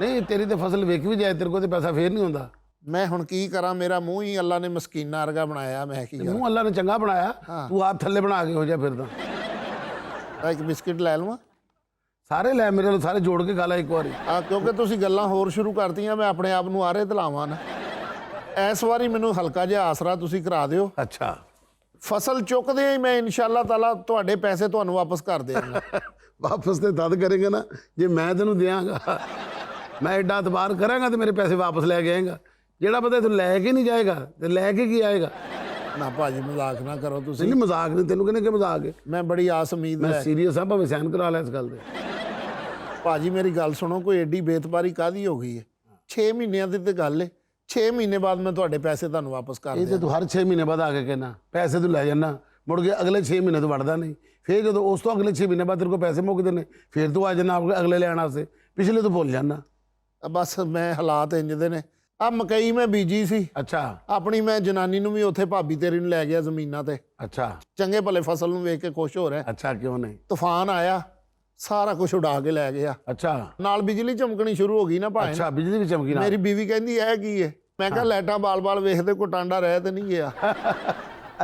ਨਹੀਂ, ਤੇਰੀ ਤੇ ਫਸਲ ਵੇਖ ਵੀ ਜਾਏ, ਤੇਰੇ ਕੋਲ ਤੇ ਪੈਸਾ ਫੇਰ ਨਹੀਂ ਹੁੰਦਾ। ਮੈਂ ਹੁਣ ਕੀ ਕਰਾਂ, ਮੇਰਾ ਮੂੰਹ ਹੀ ਅੱਲਾ ਨੇ ਮਸਕੀਨਾ ਵਰਗਾ ਬਣਾਇਆ। ਮੈਂ ਕੀ ਕਰਾਂ? ਮੂੰਹ ਅੱਲਾ ਨੇ ਚੰਗਾ ਬਣਾਇਆ, ਤੂੰ ਆਪ ਥੱਲੇ ਬਣਾ ਕੇ ਹੋ ਜਾ ਫਿਰਦਾ। ਤਾਂ ਇੱਕ ਬਿਸਕਿਟ ਲੈ ਲਵਾਂ? ਸਾਰੇ ਲੈ ਮੇਰੇ ਨਾਲ, ਸਾਰੇ ਜੋੜ ਕੇ ਖਾ ਲੈ ਇੱਕ ਵਾਰੀ। ਕਿਉਂਕਿ ਤੁਸੀਂ ਗੱਲਾਂ ਹੋਰ ਸ਼ੁਰੂ ਕਰਤੀਆਂ, ਮੈਂ ਆਪਣੇ ਆਪ ਨੂੰ ਆਰੇ ਤਲਾਵਾਂ ਨਾ। ਇਸ ਵਾਰੀ ਮੈਨੂੰ ਹਲਕਾ ਜਿਹਾ ਆਸਰਾ ਤੁਸੀਂ ਕਰਾ ਦਿਓ। ਅੱਛਾ, ਫਸਲ ਚੁੱਕਦੇ ਹੀ ਮੈਂ ਇਨਸ਼ਾਅੱਲਾ ਤਾਲਾ ਤੁਹਾਡੇ ਪੈਸੇ ਤੁਹਾਨੂੰ ਵਾਪਸ ਕਰ ਦਿਆਂਗਾ। ਵਾਪਸ ਤੇ ਤਦ ਕਰੇਗਾ ਨਾ ਜੇ ਮੈਂ ਤੈਨੂੰ ਦਿਆਂਗਾ। ਮੈਂ ਐਡਾ ਇਤਬਾਰ ਕਰਾਂਗਾ ਤੇ ਮੇਰੇ ਪੈਸੇ ਵਾਪਸ ਲੈ ਕੇ ਆਏਗਾ। ਜਿਹੜਾ ਬੰਦਾ ਤੂੰ ਲੈ ਕੇ ਨਹੀਂ ਜਾਏਗਾ ਤੇ ਲੈ ਕੇ ਕੀ ਆਏਗਾ? ਨਾ ਭਾਜੀ, ਮਜ਼ਾਕ ਨਾ ਕਰੋ ਤੁਸੀਂ। ਨਹੀਂ ਮਜ਼ਾਕ ਨਹੀਂ, ਤੈਨੂੰ ਕਹਿੰਦੇ ਕਿ ਮਜ਼ਾਕ ਹੈ। ਮੈਂ ਬੜੀ ਆਸ ਉਮੀਦ ਮੈਂ ਲੈ ਸੀਰੀਅਸ ਹਾਂ, ਭਾਵੇਂ ਸਹਿਨ ਕਰਾ ਲੈ ਇਸ ਗੱਲ ਦੇ। ਭਾਜੀ ਮੇਰੀ ਗੱਲ ਸੁਣੋ, ਕੋਈ ਐਡੀ ਬੇਤਬਾਰੀ ਕਾਹਦੀ ਹੋ ਗਈ ਹੈ? 6 ਮਹੀਨਿਆਂ ਦੀ ਤੇ ਗੱਲ ਹੈ। 6 ਮਹੀਨੇ ਬਾਅਦ ਮੈਂ ਤੁਹਾਡੇ ਪੈਸੇ ਤੁਹਾਨੂੰ ਵਾਪਸ ਕਰ ਇਹ ਤੇ ਦਿਆਂ। ਤੂੰ ਹਰ 6 ਮਹੀਨੇ ਬਾਅਦ ਆ ਕੇ ਕਹਿਣਾ ਪੈਸੇ ਤੂੰ ਲੈ ਜਾਣਾ, ਮੁੜ ਕੇ ਅਗਲੇ 6 ਮਹੀਨੇ ਤੋਂ ਵੜਦਾ ਨਹੀਂ। ਫਿਰ ਜਦੋਂ ਉਸ ਤੋਂ ਅਗਲੇ 6 ਮਹੀਨੇ ਬਾਅਦ ਤੇਰੇ ਕੋਲ ਪੈਸੇ ਮੁੱਕਦੇ ਨੇ, ਫਿਰ ਤੂੰ ਆ ਜਾਣਾ ਅਗਲੇ ਲੈਣ ਵਾਸਤੇ, ਪਿਛਲੇ ਤੋਂ ਭੁੱਲ ਜਾਣਾ। ਬਸ ਮੈਂ ਹਾਲਾਤ ਇੰਜ ਦੇ ਨੇ। ਆ ਮਕਈ ਮੈਂ ਬੀਜੀ ਸੀ ਅੱਛਾ ਆਪਣੀ, ਮੈਂ ਜਨਾਨੀ ਨੂੰ ਵੀ ਉੱਥੇ ਭਾਬੀ ਤੇਰੀ ਨੂੰ ਲੈ ਗਿਆ ਜ਼ਮੀਨਾਂ ਤੇ। ਅੱਛਾ ਚੰਗੇ ਭਲੇ ਫਸਲ ਨੂੰ ਵੇਖ ਕੇ ਖੁਸ਼ ਹੋ ਰਿਹਾ। ਅੱਛਾ, ਕਿਉਂ ਨਹੀਂ? ਤੂਫਾਨ ਆਇਆ, ਸਾਰਾ ਕੁਝ ਉਡਾ ਕੇ ਲੈ ਗਿਆ। ਅੱਛਾ ਨਾਲ ਬਿਜਲੀ ਚਮਕਣੀ ਸ਼ੁਰੂ ਹੋ ਗਈ ਨਾ ਭਾਈ। ਅੱਛਾ, ਬਿਜਲੀ ਵੀ ਚਮਕੀ ਨਾ। ਮੇਰੀ ਬੀਵੀ ਕਹਿੰਦੀ ਇਹ ਕੀ ਹੈ? ਮੈਂ ਕਿਹਾ ਲਾਈਟਾਂ ਬਾਲ-ਬਾਲ ਵੇਖਦੇ, ਕੋਈ ਟਾਂਡਾ ਰਹਿ ਤੇ ਨਹੀਂ ਗਿਆ।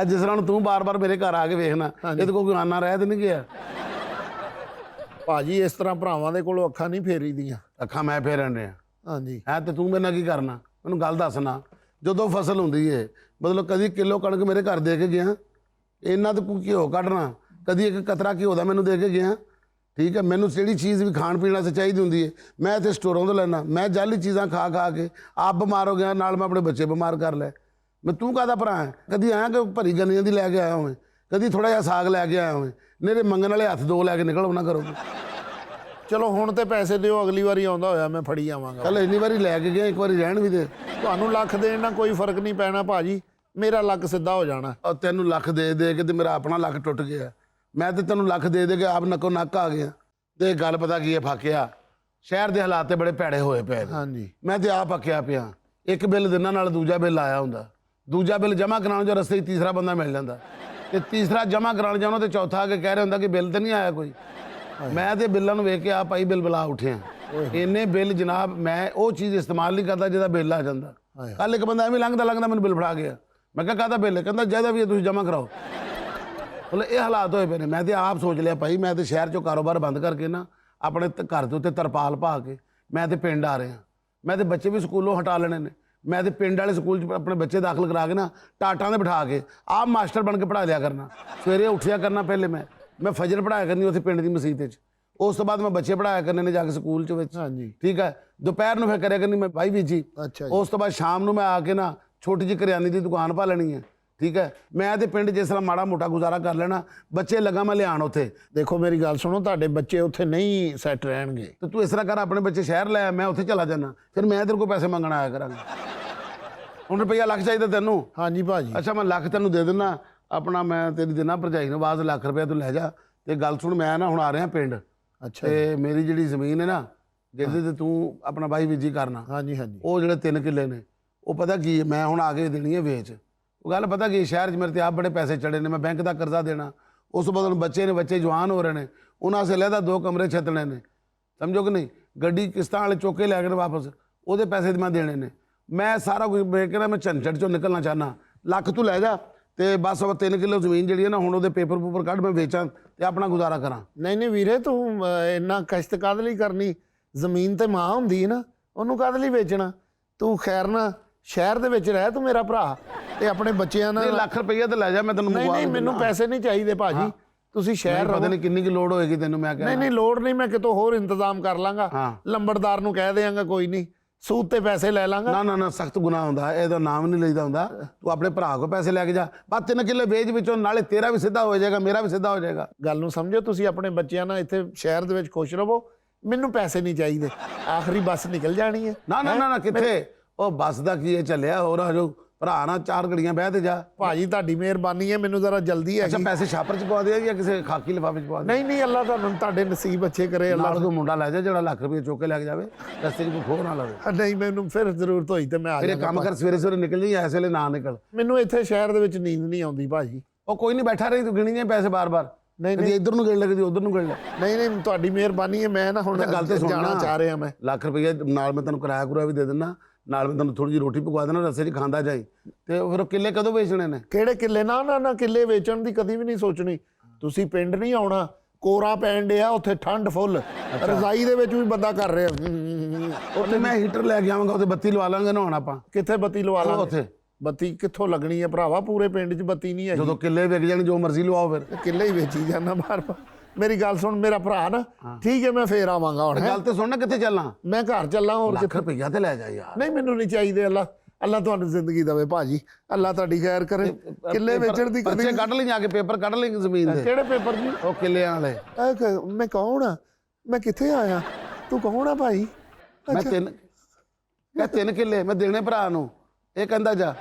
ਅੱਜ ਜਿਸ ਤਰ੍ਹਾਂ ਤੂੰ ਬਾਰ-ਬਾਰ ਮੇਰੇ ਘਰ ਆ ਕੇ ਵੇਖਣਾ, ਇਹਦੇ ਕੋਲ ਕੋਈ ਆਨਾ ਰਹਿ ਤੇ ਨਹੀਂ ਗਿਆ। ਭਾਜੀ ਇਸ ਤਰ੍ਹਾਂ ਭਰਾਵਾਂ ਦੇ ਕੋਲੋਂ ਅੱਖਾਂ ਨਹੀਂ ਫੇਰੀ ਦੀਆਂ। ਅੱਖਾਂ ਮੈਂ ਫੇਰਨ ਰਿਹਾ ਹਾਂਜੀ। ਹੈ ਤੇ ਤੂੰ ਮੇਰੇ ਨਾਲ ਕੀ ਕਰਨਾ? ਮੈਨੂੰ ਗੱਲ ਦੱਸਣਾ। ਜਦੋਂ ਫਸਲ ਹੁੰਦੀ ਏ, ਮਤਲਬ ਕਦੀ ਕਿਲੋ ਕਣਕ ਮੇਰੇ ਘਰ ਦੇ ਕੇ ਗਿਆ, ਇਹਨਾਂ ਤੇ ਘਿਓ ਕੱਢਣਾ, ਕਦੀ ਇੱਕ ਕਤਰਾ ਘਿਓ ਦਾ ਮੈਨੂੰ ਦੇ ਕੇ ਗਿਆ। ਠੀਕ ਹੈ, ਮੈਨੂੰ ਜਿਹੜੀ ਚੀਜ਼ ਵੀ ਖਾਣ ਪੀਣ ਵਾਸਤੇ ਚਾਹੀਦੀ ਹੁੰਦੀ ਹੈ ਮੈਂ ਇੱਥੇ ਸਟੋਰਾਂ ਤੋਂ ਲੈਣਾ। ਮੈਂ ਜਾਲੀ ਚੀਜ਼ਾਂ ਖਾ ਖਾ ਕੇ ਆਪ ਬਿਮਾਰ ਹੋ ਗਿਆ, ਨਾਲ ਮੈਂ ਆਪਣੇ ਬੱਚੇ ਬਿਮਾਰ ਕਰ ਲੈ। ਮੈਂ ਤੂੰ ਕਾਹਦਾ ਭਰਾ ਹੈ? ਕਦੀ ਆਇਆ ਕਿ ਭਰੀ ਗੰਨੀਆਂ ਦੀ ਲੈ ਕੇ ਆਇਆ ਹੋਵੇਂ, ਕਦੀ ਥੋੜ੍ਹਾ ਜਿਹਾ ਸਾਗ ਲੈ ਕੇ ਆਇਆ ਹੋਵੇਂ, ਮੇਰੇ ਮੰਗਣ ਵਾਲੇ ਹੱਥ 2 ਲੈ ਕੇ ਨਿਕਲ ਆਉਣਾ ਕਰੋ। ਚਲੋ ਹੁਣ ਤੇ ਪੈਸੇ ਦਿਓ, ਅਗਲੀ ਵਾਰੀ ਆਉਂਦਾ ਹੋਇਆ ਮੈਂ ਫੜੀ ਆਵਾਂਗਾ। ਚੱਲ ਇੰਨੀ ਵਾਰੀ ਲੈ ਕੇ ਗਿਆ, ਇੱਕ ਵਾਰੀ ਰਹਿਣ ਵੀ ਦੇ। ਤੁਹਾਨੂੰ ਲੱਖ ਦੇਣ ਨਾਲ ਕੋਈ ਫਰਕ ਨਹੀਂ ਪੈਣਾ ਭਾਜੀ, ਮੇਰਾ ਲੱਕ ਸਿੱਧਾ ਹੋ ਜਾਣਾ। ਔਰ ਤੈਨੂੰ ਲੱਖ ਦੇ ਦੇ ਕੇ ਤੇ ਮੇਰਾ ਆਪਣਾ ਲੱਕ ਟੁੱਟ ਗਿਆ। ਮੈਂ ਤੇ ਤੈਨੂੰ ਲੱਖ ਦੇ ਦੇ ਕੇ ਆਪ ਨੱਕੋ ਨੱਕ ਆ ਗਿਆ। ਤੇ ਗੱਲ ਪਤਾ ਕੀ ਹੈ ਫਾਕਿਆ, ਸ਼ਹਿਰ ਦੇ ਹਾਲਾਤ ਤੇ ਬੜੇ ਭੈੜੇ ਹੋਏ ਪਏ ਨੇ। ਹਾਂਜੀ। ਮੈਂ ਤੇ ਆਪ ਅੱਕਿਆ ਪਿਆ। ਇੱਕ ਬਿੱਲ ਦਿਨਾਂ ਨਾਲ ਦੂਜਾ ਬਿੱਲ ਆਇਆ ਹੁੰਦਾ, ਦੂਜਾ ਬਿੱਲ ਜਮ੍ਹਾਂ ਕਰਾਉਣ ਜੋ ਰਸਤੇ 'ਚ ਤੀਸਰਾ ਬੰਦਾ ਮਿਲ ਜਾਂਦਾ, ਤੇ ਤੀਸਰਾ ਜਮ੍ਹਾਂ ਕਰਾਉਣ ਜਾਣਾ ਤੇ ਚੌਥਾ ਆ ਕੇ ਕਹਿ ਰਿਹਾ ਹੁੰਦਾ ਕਿ ਬਿੱਲ ਤਾਂ ਨਹੀਂ ਆਇਆ ਕੋਈ। ਮੈਂ ਤੇ ਬਿੱਲਾਂ ਨੂੰ ਵੇਖ ਕੇ ਆ ਭਾਈ ਬਿੱਲ ਬੁਲਾ ਉੱਠਿਆ। ਇੰਨੇ ਬਿੱਲ ਜਨਾਬ, ਮੈਂ ਉਹ ਚੀਜ਼ ਇਸਤੇਮਾਲ ਨਹੀਂ ਕਰਦਾ ਜਿਹਦਾ ਬਿੱਲ ਆ ਜਾਂਦਾ। ਕੱਲ ਇੱਕ ਬੰਦਾ ਐਵੇਂ ਲੰਘਦਾ ਮੈਨੂੰ ਬਿੱਲ ਫੜਾ ਗਿਆ। ਮੈਂ ਕਿਹਾ ਕਾਹਦਾ ਬਿੱਲ? ਕਹਿੰਦਾ ਜਿਹਦਾ ਵੀ ਤੁਸੀਂ ਜਮ੍ਹਾਂ ਕਰਾਓ। ਮਤਲਬ ਇਹ ਹਾਲਾਤ ਹੋਏ ਪਏ ਨੇ। ਮੈਂ ਤੇ ਆਪ ਸੋਚ ਲਿਆ ਭਾਈ, ਮੈਂ ਤੇ ਸ਼ਹਿਰ 'ਚੋਂ ਕਾਰੋਬਾਰ ਬੰਦ ਕਰਕੇ ਨਾ ਆਪਣੇ ਘਰ ਦੇ ਉੱਤੇ ਤਰਪਾਲ ਪਾ ਕੇ ਮੈਂ ਤੇ ਪਿੰਡ ਆ ਰਿਹਾ, ਮੈਂ ਤੇ ਬੱਚੇ ਵੀ ਸਕੂਲੋਂ ਹਟਾ ਲੈਣੇ ਨੇ, ਮੈਂ ਤੇ ਪਿੰਡ ਵਾਲੇ ਸਕੂਲ 'ਚ ਆਪਣੇ ਬੱਚੇ ਦਾਖਲ ਕਰਾ ਕੇ ਨਾ ਟਾਟਾਂ ਦੇ ਬਿਠਾ ਕੇ ਆਪ ਮਾਸਟਰ ਬਣ ਕੇ ਪੜ੍ਹਾ ਲਿਆ ਕਰਨਾ। ਸਵੇਰੇ ਉੱਠਿਆ ਕਰਨਾ, ਪਹਿਲੇ ਮੈਂ ਫਜਰ ਪੜ੍ਹਾਇਆ ਕਰਨੀ ਉੱਥੇ ਪਿੰਡ ਦੀ ਮਸੀਤ 'ਚ, ਉਸ ਤੋਂ ਬਾਅਦ ਮੈਂ ਬੱਚੇ ਪੜ੍ਹਾਇਆ ਕਰਨੇ ਨੇ ਜਾ ਕੇ ਸਕੂਲ 'ਚ ਵਿੱਚ। ਹਾਂਜੀ ਠੀਕ ਹੈ, ਦੁਪਹਿਰ ਨੂੰ ਫਿਰ ਕਰਿਆ ਕਰਨੀ ਮੈਂ ਬਾਈ ਵੀ ਜੀ। ਅੱਛਾ ਜੀ। ਉਸ ਤੋਂ ਬਾਅਦ ਸ਼ਾਮ ਨੂੰ ਮੈਂ ਆ ਕੇ ਨਾ ਛੋਟੀ ਜਿਹੀ ਕਰਿਆਨੇ ਦੀ ਦੁਕਾਨ ਪਾ ਲੈਣੀ ਹੈ। ਠੀਕ ਹੈ, ਮੈਂ ਤੇ ਪਿੰਡ ਜਿਸ ਤਰ੍ਹਾਂ ਮਾੜਾ ਮੋਟਾ ਗੁਜ਼ਾਰਾ ਕਰ ਲੈਣਾ, ਬੱਚੇ ਲੱਗਾ ਮੈਂ ਲਿਆਉਣ ਉੱਥੇ। ਦੇਖੋ ਮੇਰੀ ਗੱਲ ਸੁਣੋ, ਤੁਹਾਡੇ ਬੱਚੇ ਉੱਥੇ ਨਹੀਂ ਸੈੱਟ ਰਹਿਣਗੇ। ਤੇ ਤੂੰ ਇਸ ਤਰ੍ਹਾਂ ਕਰ, ਆਪਣੇ ਬੱਚੇ ਸ਼ਹਿਰ ਲੈ ਆ, ਮੈਂ ਉੱਥੇ ਚਲਾ ਜਾਣਾ, ਫਿਰ ਮੈਂ ਤੇਰੇ ਕੋਲ ਪੈਸੇ ਮੰਗਣ ਆਇਆ ਕਰਾਂਗਾ। ਹੁਣ ਰੁਪਈਆ ਲੱਖ ਚਾਹੀਦਾ ਤੈਨੂੰ? ਹਾਂਜੀ ਭਾਜੀ। ਅੱਛਾ, ਮੈਂ ਲੱਖ ਤੈਨੂੰ ਦੇ ਦਿੰਦਾ ਆਪਣਾ, ਮੈਂ ਤੇਰੀ ਦੇਣਾ ਭਰਜਾਈ ਨੂੰ ਬਾਅਦ ਲੱਖ ਰੁਪਇਆ ਤੂੰ ਲੈ ਜਾ। ਤੇ ਗੱਲ ਸੁਣ, ਮੈਂ ਨਾ ਹੁਣ ਆ ਰਿਹਾ ਪਿੰਡ। ਅੱਛਾ ਤੇ ਮੇਰੀ ਜਿਹੜੀ ਜ਼ਮੀਨ ਹੈ ਨਾ, ਜਿਹਦੇ ਤੇ ਤੂੰ ਆਪਣਾ ਬਾਈ ਬੀਜੀ ਕਰਨਾ, ਹਾਂਜੀ ਹਾਂਜੀ ਉਹ ਜਿਹੜੇ 3 ਕਿੱਲੇ ਨੇ, ਉਹ ਪਤਾ ਕੀ ਹੈ, ਮੈਂ ਹੁਣ ਆ ਕੇ ਦੇਣੀ ਹੈ ਵੇਚ। ਉਹ ਗੱਲ ਪਤਾ ਕੀ, ਸ਼ਹਿਰ 'ਚ ਮੇਰੇ ਤੇ ਆਪ ਬੜੇ ਪੈਸੇ ਚੜੇ ਨੇ, ਮੈਂ ਬੈਂਕ ਦਾ ਕਰਜ਼ਾ ਦੇਣਾ, ਉਸ ਤੋਂ ਬਾਅਦ ਹੁਣ ਬੱਚੇ ਨੇ, ਬੱਚੇ ਜਵਾਨ ਹੋ ਰਹੇ ਨੇ, ਉਹਨਾਂ ਵਾਸਤੇ ਲੈਦਾ 2 ਕਮਰੇ ਛੱਤਣੇ ਨੇ, ਸਮਝੋ ਕਿ ਨਹੀਂ। ਗੱਡੀ ਕਿਸ਼ਤਾਂ ਵਾਲੇ ਚੁੱਕ ਕੇ ਲੈ ਕੇ ਵਾਪਸ, ਉਹਦੇ ਪੈਸੇ ਮੈਂ ਦੇਣੇ ਨੇ। ਮੈਂ ਸਾਰਾ ਕੁਝ ਵੇਖ ਕੇ ਨਾ ਮੈਂ ਝੰਜਟ 'ਚੋਂ ਨਿਕਲਣਾ ਚਾਹੁੰਦਾ। ਲੱਖ ਤੂੰ ਲੈ ਜਾ ਤੇ ਬਸ ਉਹ 3 ਕਿੱਲੋ ਜ਼ਮੀਨ ਜਿਹੜੀ ਹੈ ਨਾ, ਹੁਣ ਉਹਦੇ ਪੇਪਰ ਪੂਪਰ ਕੱਢ, ਮੈਂ ਵੇਚਾਂ ਤੇ ਆਪਣਾ ਗੁਜ਼ਾਰਾ ਕਰਾਂ। ਨਹੀਂ ਵੀਰੇ, ਤੂੰ ਇੰਨਾ ਕਸ਼ਟ ਕਾਹਦੇ ਲਈ ਕਰਨੀ? ਜ਼ਮੀਨ ਤੇ ਮਾਂ ਹੁੰਦੀ ਹੈ ਨਾ, ਉਹਨੂੰ ਕਾਹਦੇ ਲਈ ਵੇਚਣਾ? ਤੂੰ ਖੈਰ ਨਾ ਸ਼ਹਿਰ ਦੇ ਵਿੱਚ ਰਹਿ ਤੂੰ ਮੇਰਾ ਭਰਾ, ਤੇ ਆਪਣੇ ਬੱਚਿਆਂ ਨਾਲ। ਲੱਖ ਰੁਪਈਆ ਤੇ ਲੈ ਜਾ, ਮੈਂ ਤੈਨੂੰ ਨਹੀਂ ਮੈਨੂੰ ਪੈਸੇ ਨਹੀਂ ਚਾਹੀਦੇ ਭਾਜੀ, ਤੁਸੀਂ ਸ਼ਹਿਰ ਪਤਾ ਨਹੀਂ ਕਿੰਨੀ ਕੀ ਲੋੜ ਹੋਏਗੀ ਤੈਨੂੰ, ਮੈਂ ਕਹਿੰਦਾ। ਨਹੀਂ ਲੋੜ ਨਹੀਂ, ਮੈਂ ਕਿਤੋਂ ਹੋਰ ਇੰਤਜ਼ਾਮ ਕਰ ਲਾਂਗਾ। ਹਾਂ। ਲੰਬੜਦਾਰ ਨੂੰ ਕਹਿ ਦਿਆਂਗਾ, ਕੋਈ ਨਹੀਂ, ਸੂਦ ਤੇ ਪੈਸੇ ਲੈ ਲਾਂਗਾ। ਨਾ ਸਖਤ ਗੁਨਾਹ ਹੁੰਦਾ, ਇਹਦਾ ਨਾਮ ਨਹੀਂ ਲਈਦਾ ਹੁੰਦਾ। ਤੂੰ ਆਪਣੇ ਭਰਾ ਕੋਲ ਪੈਸੇ ਲੈ ਕੇ ਜਾ, ਬਸ 3 ਕਿੱਲੇ ਵੇਚ ਵਿੱਚੋਂ, ਨਾਲੇ ਤੇਰਾ ਵੀ ਸਿੱਧਾ ਹੋ ਜਾਏਗਾ, ਮੇਰਾ ਵੀ ਸਿੱਧਾ ਹੋ ਜਾਏਗਾ। ਗੱਲ ਨੂੰ ਸਮਝੋ, ਤੁਸੀਂ ਆਪਣੇ ਬੱਚਿਆਂ ਨਾਲ ਇੱਥੇ ਸ਼ਹਿਰ ਦੇ ਵਿੱਚ ਖੁਸ਼ ਰਹੋ, ਮੈਨੂੰ ਪੈਸੇ ਨਹੀਂ ਚਾਹੀਦੇ। ਆਖਰੀ ਬੱਸ ਨਿਕਲ ਜਾਣੀ ਹੈ। ਨਾ ਕਿੱਥੇ, ਉਹ ਬੱਸ ਦਾ ਕੀ ਹੈ ਚੱਲਿਆ, ਹੋਰ ਹਜੋ ਭਰਾ ਨਾਲ 4 ਘੜੀਆਂ ਬਹਿ ਤੇ ਜਾ। ਭਾਜੀ ਤੁਹਾਡੀ ਮਿਹਰਬਾਨੀ ਹੈ, ਮੈਨੂੰ ਜ਼ਰਾ ਜਲਦੀ ਹੈ। ਅੱਛਾ, ਪੈਸੇ ਛਾਪਰ 'ਚ ਪਵਾ ਦੇ ਜਾਂ ਕਿਸੇ ਖਾਕੀ ਲਿਫਾਫੇ 'ਚ ਪਵਾ ਦੇ? ਨਹੀਂ ਅੱਲਾਹ ਤੁਹਾਨੂੰ ਤੁਹਾਡੇ ਨਸੀਬ ਅੱਛੇ ਕਰੇ। ਅੱਲਾਹ ਨਾਲ ਕੋਈ ਮੁੰਡਾ ਲੈ ਜਾ ਜਿਹੜਾ ਲੱਖ ਰੁਪਏ ਚੁੱਕ ਕੇ ਲੈ ਕੇ ਜਾਵੇ, ਰਸਤੇ 'ਚ ਕੋਈ ਖੋਹ ਨਾ ਲਵੇ। ਨਹੀਂ, ਮੈਨੂੰ ਫਿਰ ਜ਼ਰੂਰਤ ਹੋਈ ਤੇ ਮੈਂ ਆ ਫਿਰ ਇਹ ਕੰਮ ਕਰ, ਸਵੇਰੇ ਸਵੇਰੇ ਨਿਕਲ ਜਾਈਂ, ਇਸ ਵੇਲੇ ਨਾ ਨਿਕਲ। ਮੈਨੂੰ ਇੱਥੇ ਸ਼ਹਿਰ ਦੇ ਵਿੱਚ ਨੀਂਦ ਨਹੀਂ ਆਉਂਦੀ ਭਾਜੀ। ਉਹ ਕੋਈ ਨਹੀਂ, ਬੈਠਾ ਰਹੀ, ਤੂੰ ਗਿਣੀ ਜਾਏ ਪੈਸੇ ਬਾਰ-ਬਾਰ, ਨਹੀਂ ਕਦੀ ਇੱਧਰ ਨੂੰ ਗਿਣ ਲੈ, ਕਦੀ ਉੱਧਰ ਨੂੰ ਗਿਣ ਲੈ। ਨਹੀਂ ਤੁਹਾਡੀ ਮਿਹਰਬਾਨੀ ਹੈ, ਮੈਂ ਨਾ ਹੁਣ ਗੱਲ ਤੇ ਜਾਣਾ ਚਾਹ ਰਿਹਾ। ਮੈਂ ਲੱਖ ਰੁਪਏ ਨਾਲ ਮੈਂ ਤੈਨੂੰ ਕਿਰਾਇਆ ਕੁਰਾਇਆ ਵੀ ਦੇ ਦਿੰਦਾ, ਨਾਲ ਮੈਂ ਤੈਨੂੰ ਥੋੜੀ ਜਿਹੀ ਰੋਟੀ ਪਕਵਾ ਦੇਣਾ, ਰਸਤੇ 'ਚ ਖਾਂਦਾ ਜਾਈ। ਤੇ ਫਿਰ ਉਹ ਕਿੱਲੇ ਕਦੋਂ ਵੇਚਣੇ ਨੇ? ਕਿਹੜੇ ਕਿੱਲੇ? ਨਾ ਕਿੱਲੇ ਵੇਚਣ ਦੀ ਕਦੀ ਵੀ ਨਹੀਂ ਸੋਚਣੀ। ਤੁਸੀਂ ਪਿੰਡ ਨਹੀਂ ਆਉਣਾ, ਕੋਰਾ ਪੈਣ ਡਿਆ ਉੱਥੇ, ਠੰਡ ਫੁੱਲ, ਰਜ਼ਾਈ ਦੇ ਵਿੱਚ ਵੀ ਬੰਦਾ ਕਰ ਰਿਹਾ। ਉੱਥੇ ਮੈਂ ਹੀਟਰ ਲੈ ਕੇ ਆਵਾਂਗਾ, ਉੱਥੇ ਬੱਤੀ ਲਵਾ ਲਾਂਗੇ, ਨਹਾਉਣ ਆਪਾਂ। ਕਿੱਥੇ ਬੱਤੀ ਲਵਾ ਲਾਂਗੇ? ਉੱਥੇ ਬੱਤੀ ਕਿੱਥੋਂ ਲੱਗਣੀ ਹੈ ਭਰਾਵਾ, ਪੂਰੇ ਪਿੰਡ 'ਚ ਬੱਤੀ ਨਹੀਂ ਹੈ। ਜਦੋਂ ਕਿੱਲੇ ਵਿਕ ਜਾਣ, ਜੋ ਮਰਜ਼ੀ ਲਵਾਓ ਫਿਰ। ਕਿੱਲੇ ਹੀ ਵੇਚੀ ਜਾਣਾ ਬਾਰ-ਬਾਰ। ਮੇਰੀ ਗੱਲ ਸੁਣ ਮੇਰਾ ਭਰਾ ਨਾ, ਠੀਕ ਹੈ, ਮੈਂ ਫੇਰ ਆਵਾਂਗਾ ਹੁਣ। ਗੱਲ ਤੇ ਸੁਣ ਨਾ, ਕਿੱਥੇ ਚੱਲਾਂ? ਮੈਂ ਘਰ ਚੱਲਾਂ। ਹੋਰ ਲੱਖ ਰੁਪਈਆ ਤੇ ਲੈ ਜਾ ਯਾਰ। ਨਹੀਂ, ਮੈਨੂੰ ਨਹੀਂ ਚਾਹੀਦੇ। ਅੱਲਾ ਤੁਹਾਨੂੰ ਜ਼ਿੰਦਗੀ ਦੇਵੇ ਭਾਜੀ, ਅੱਲਾ ਤੁਹਾਡੀ ਖੈਰ ਕਰੇ। ਕਿੱਲੇ ਵੇਚਣ ਦੀ ਕਦੀ ਪਰਚੇ ਕੱਢ ਲਈ, ਜਾ ਕੇ ਪੇਪਰ ਕੱਢ ਲਈ ਜ਼ਮੀਨ ਦੇ। ਕਿਹੜੇ ਪੇਪਰ ਜੀ? ਉਹ ਕਿੱਲਿਆਂ ਵਾਲੇ। ਮੈਂ ਕੌਣ ਆ? ਮੈਂ ਕਿੱਥੇ ਆਇਆ? ਤੂੰ ਕੌਣ ਆ ਭਾਈ? ਮੈਂ 3 ਕਿੱਲੇ ਮੈਂ ਦੇਣੇ ਭਰਾ ਨੂੰ, ਇਹ ਕਹਿੰਦਾ ਜਾ।